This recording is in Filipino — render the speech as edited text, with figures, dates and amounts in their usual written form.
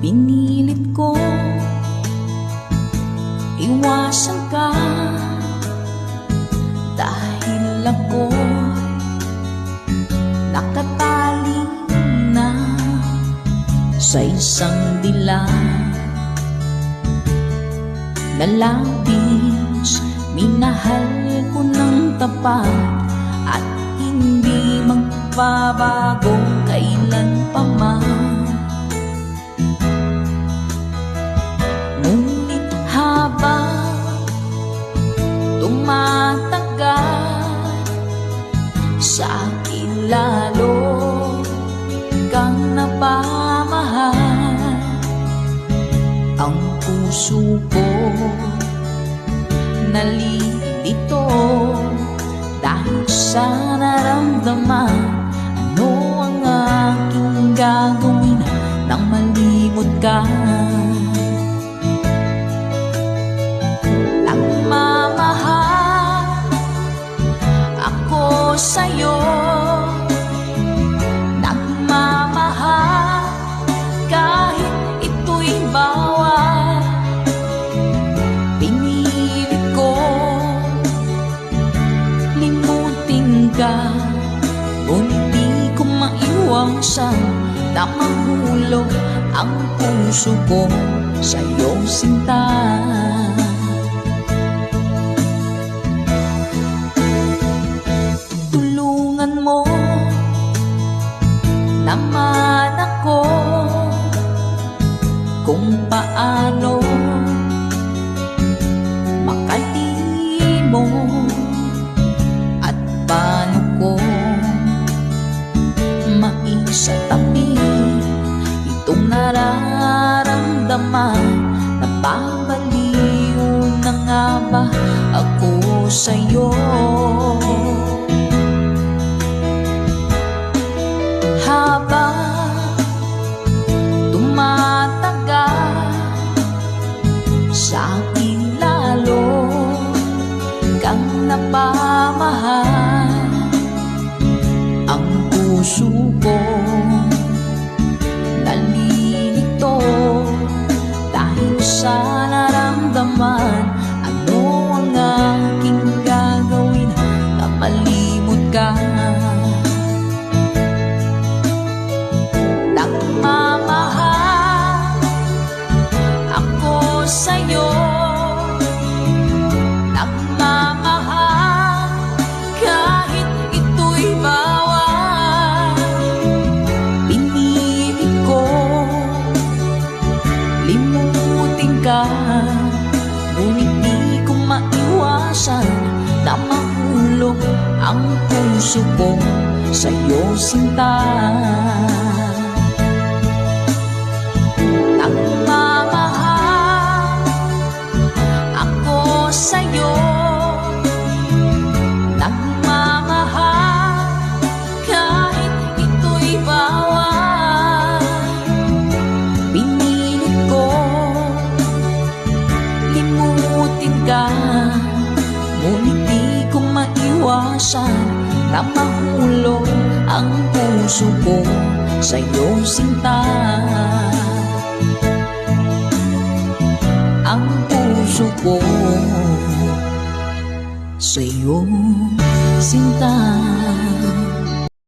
Pinilit ko iwasan ka, dahil ako'y nakatali na sa isang dilag na labis. Minahal ko ng tapat at hindi magbabago kailan pa man. Ngunit habang tumatagal, sa akin lalo kang napamahal. Ang puso ko nalilito dahil sa naramdaman. Ano ang aking gagawin nang malimot ka? Nagmamahal ako sa'yo, nagmamahal kahit ito'y bawal. Pinilit ko limutin ka, ngunit di ko maiwasan na mahulog ang puso ko sa'yo, sinta. Tulungan mo naman ako kung paano makalimot at paano ko maisatabi itong nararamdaman. Napabaliw na nga ba ako sa'yo? Habang tumatagal, sa akin lalo kang napamahal. Ang puso ko nalilito dahil sa naramdaman. Ano ang aking gagawin na malimot ka? Nagmamahal ako sa'yo, nagmamahal kahit ito'y bawal. Pinilit ko limutin ka, ngunit di ko maiwasan na mahulog ang puso ko sa'yo, sinta. Nagmamahal ako sa'yo, nagmamahal kahit ito'y bawal. Pinilit ko limutin ka, ngunit di ko maiwasan na mahulog ang puso ko sa'yo, sinta. Ang puso ko sa'yo, sinta.